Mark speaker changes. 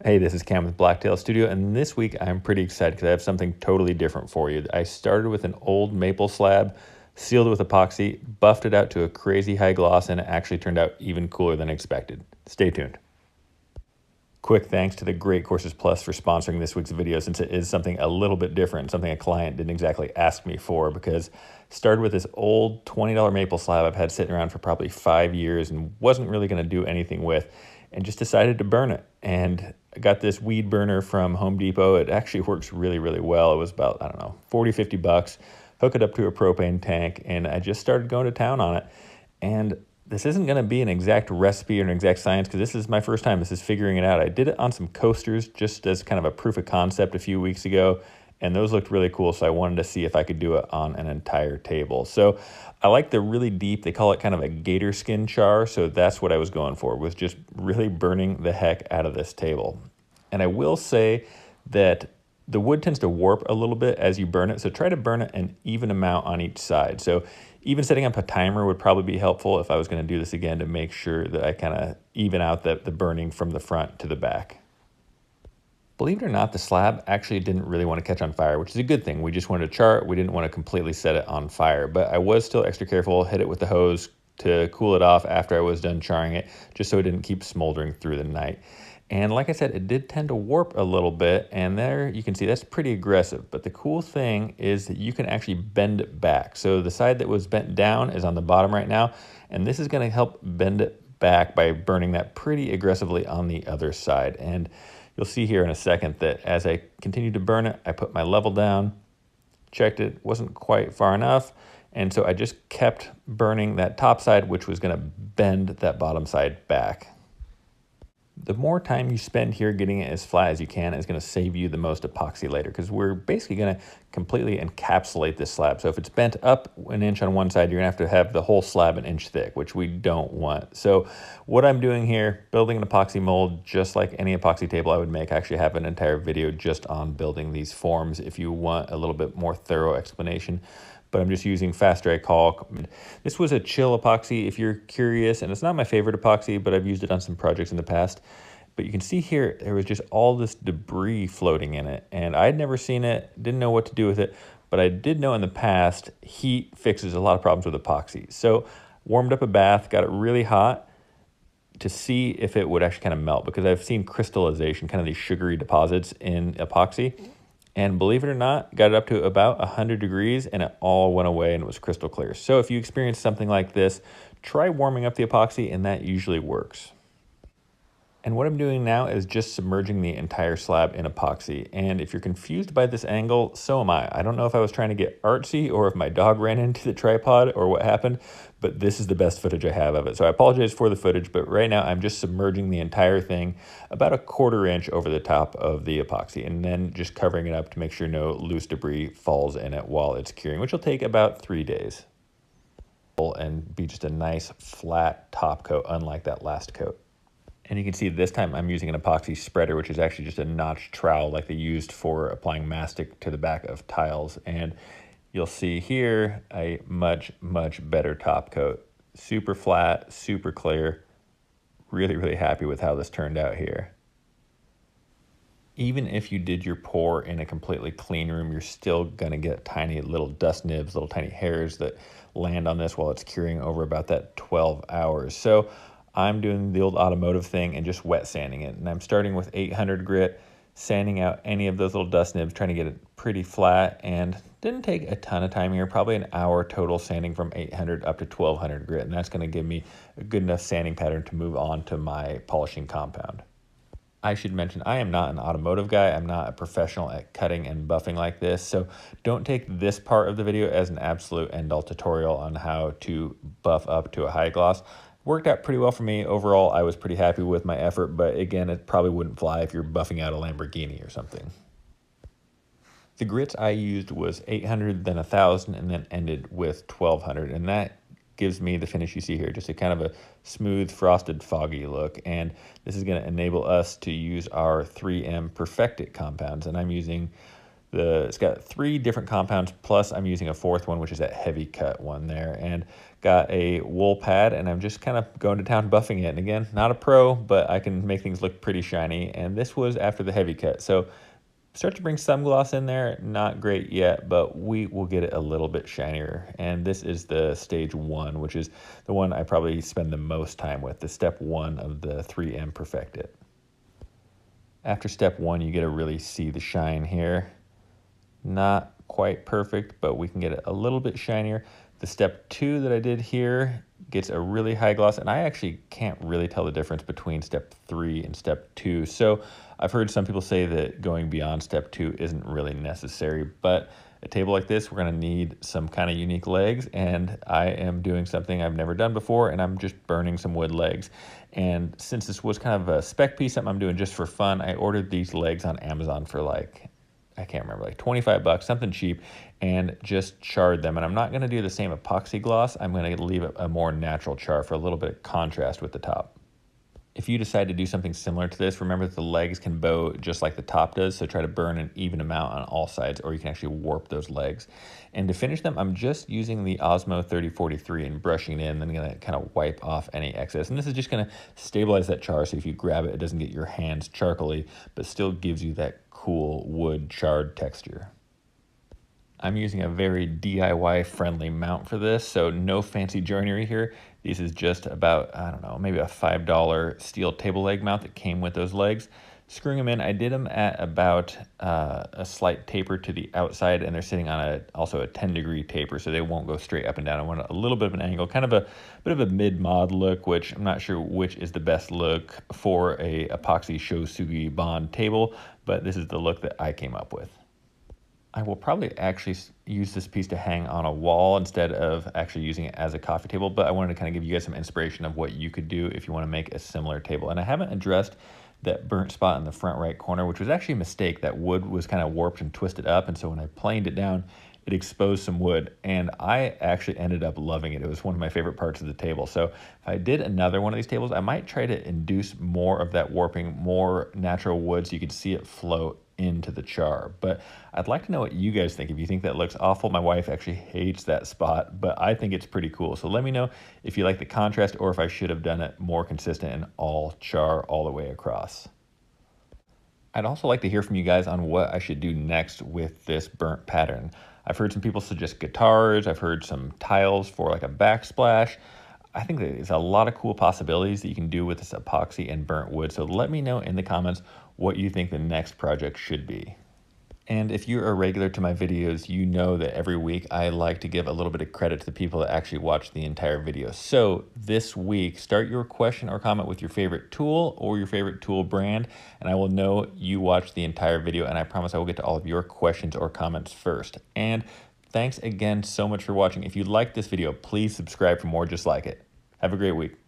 Speaker 1: Hey, this is Cam with Blacktail Studio, and this week I'm pretty excited because I have something totally different for you. I started with an old maple slab, sealed it with epoxy, buffed it out to a crazy high gloss, and it actually turned out even cooler than expected. Stay tuned. Quick thanks to the Great Courses Plus for sponsoring this week's video, since it is something a little bit different, something a client didn't exactly ask me for, because started with this old $20 maple slab I've had sitting around for probably 5 years and wasn't really going to do anything with, and just decided to burn it. And I got this weed burner from Home Depot. It actually works really, really well. It was about, I don't know, 40, 50 bucks. Hook it up to a propane tank, and I just started going to town on it. And this isn't going to be an exact recipe or an exact science because this is my first time. This is figuring it out. I did it on some coasters just as kind of a proof of concept a few weeks ago, and those looked really cool, so I wanted to see if I could do it on an entire table. So I like the really deep, they call it kind of a gator skin char, so that's what I was going for, was just really burning the heck out of this table. And I will say that the wood tends to warp a little bit as you burn it, so try to burn it an even amount on each side. So even setting up a timer would probably be helpful if I was going to do this again, to make sure that I kind of even out the burning from the front to the back. Believe it or not, the slab actually didn't really want to catch on fire, which is a good thing. We just wanted to char it. We didn't want to completely set it on fire, but I was still extra careful, hit it with the hose to cool it off after I was done charring it, just so it didn't keep smoldering through the night. And like I said, it did tend to warp a little bit, and there you can see that's pretty aggressive. But the cool thing is that you can actually bend it back. So the side that was bent down is on the bottom right now, and this is going to help bend it back by burning that pretty aggressively on the other side. And you'll see here in a second that as I continued to burn it, I put my level down, checked it, wasn't quite far enough, and so I just kept burning that top side, which was going to bend that bottom side back. The more time you spend here getting it as flat as you can is going to save you the most epoxy later, because we're basically going to completely encapsulate this slab. So if it's bent up an inch on one side, you're going to have the whole slab an inch thick, which we don't want. So what I'm doing here, building an epoxy mold, just like any epoxy table I would make. I actually have an entire video just on building these forms if you want a little bit more thorough explanation. But I'm just using fast dry caulk. This was a chill epoxy if you're curious, and it's not my favorite epoxy, but I've used it on some projects in the past. But you can see here, there was just all this debris floating in it, and I'd never seen it, didn't know what to do with it, but I did know in the past, heat fixes a lot of problems with epoxy. So warmed up a bath, got it really hot to see if it would actually kind of melt, because I've seen crystallization, kind of these sugary deposits in epoxy. And believe it or not, got it up to about 100 degrees and it all went away and it was crystal clear. So if you experience something like this, try warming up the epoxy, and that usually works. And what I'm doing now is just submerging the entire slab in epoxy. And if you're confused by this angle, so am I. I don't know if I was trying to get artsy or if my dog ran into the tripod or what happened, but this is the best footage I have of it. So I apologize for the footage, but right now I'm just submerging the entire thing about a 1/4 inch over the top of the epoxy, and then just covering it up to make sure no loose debris falls in it while it's curing, which will take about 3 days. And be just a nice flat top coat, unlike that last coat. And you can see this time I'm using an epoxy spreader, which is actually just a notched trowel like they used for applying mastic to the back of tiles. And you'll see here a much, much better top coat. Super flat, super clear. Really, really happy with how this turned out here. Even if you did your pour in a completely clean room, you're still gonna get tiny little dust nibs, little tiny hairs that land on this while it's curing over about that 12 hours. So I'm doing the old automotive thing and just wet sanding it. And I'm starting with 800 grit, sanding out any of those little dust nibs, trying to get it pretty flat, and didn't take a ton of time here, probably an hour total sanding from 800 up to 1200 grit. And that's gonna give me a good enough sanding pattern to move on to my polishing compound. I should mention, I am not an automotive guy. I'm not a professional at cutting and buffing like this. So don't take this part of the video as an absolute end-all tutorial on how to buff up to a high gloss. Worked out pretty well for me. Overall, I was pretty happy with my effort, but again, it probably wouldn't fly if you're buffing out a Lamborghini or something. The grits I used was 800, then 1,000, and then ended with 1,200, and that gives me the finish you see here, just a kind of a smooth, frosted, foggy look. And this is going to enable us to use our 3M Perfect It compounds, and I'm using It's got 3 different compounds, plus I'm using a 4th one, which is that heavy cut one there, and got a wool pad, and I'm just kind of going to town buffing it. And again, not a pro, but I can make things look pretty shiny. And this was after the heavy cut. So start to bring some gloss in there, not great yet, but we will get it a little bit shinier. And this is the stage 1, which is the one I probably spend the most time with, the step 1 of the 3M Perfect It. After step 1, you get to really see the shine here. Not quite perfect, but we can get it a little bit shinier. The step 2 that I did here gets a really high gloss, and I actually can't really tell the difference between step 3 and step 2. So I've heard some people say that going beyond step 2 isn't really necessary, but a table like this, we're gonna need some kind of unique legs, and I am doing something I've never done before, and I'm just burning some wood legs. And since this was kind of a spec piece, something I'm doing just for fun, I ordered these legs on Amazon for like, I can't remember, like 25 bucks, something cheap, and just charred them. And I'm not gonna do the same epoxy gloss. I'm gonna leave it a more natural char for a little bit of contrast with the top. If you decide to do something similar to this, remember that the legs can bow just like the top does, so try to burn an even amount on all sides, or you can actually warp those legs. And to finish them, I'm just using the Osmo 3043 and brushing it in, then I'm gonna kind of wipe off any excess. And this is just gonna stabilize that char, so if you grab it, it doesn't get your hands charcoaly, but still gives you that cool wood charred texture. I'm using a very DIY friendly mount for this, so no fancy joinery here. This is just about, I don't know, maybe a $5 steel table leg mount that came with those legs. Screwing them in, I did them at about a slight taper to the outside, and they're sitting on also a 10-degree taper, so they won't go straight up and down. I want a little bit of an angle, kind of a bit of a mid-mod look, which I'm not sure which is the best look for a epoxy Shosugi bond table, but this is the look that I came up with. I will probably actually use this piece to hang on a wall instead of actually using it as a coffee table, but I wanted to kind of give you guys some inspiration of what you could do if you want to make a similar table. And I haven't addressed that burnt spot in the front right corner, which was actually a mistake. That wood was kind of warped and twisted up, and so when I planed it down, it exposed some wood, and I actually ended up loving it. It was one of my favorite parts of the table. So if I did another one of these tables, I might try to induce more of that warping, more natural wood, so you could see it float into the char. But I'd like to know what you guys think. If you think that looks awful, my wife actually hates that spot, but I think it's pretty cool. So let me know if you like the contrast, or if I should have done it more consistent and all char all the way across. I'd also like to hear from you guys on what I should do next with this burnt pattern. I've heard some people suggest guitars. I've heard some tiles for like a backsplash. I think there's a lot of cool possibilities that you can do with this epoxy and burnt wood. So let me know in the comments what you think the next project should be. And if you're a regular to my videos, you know that every week I like to give a little bit of credit to the people that actually watch the entire video. So this week, start your question or comment with your favorite tool or your favorite tool brand, and I will know you watched the entire video, and I promise I will get to all of your questions or comments first. And thanks again so much for watching. If you liked this video, please subscribe for more just like it. Have a great week.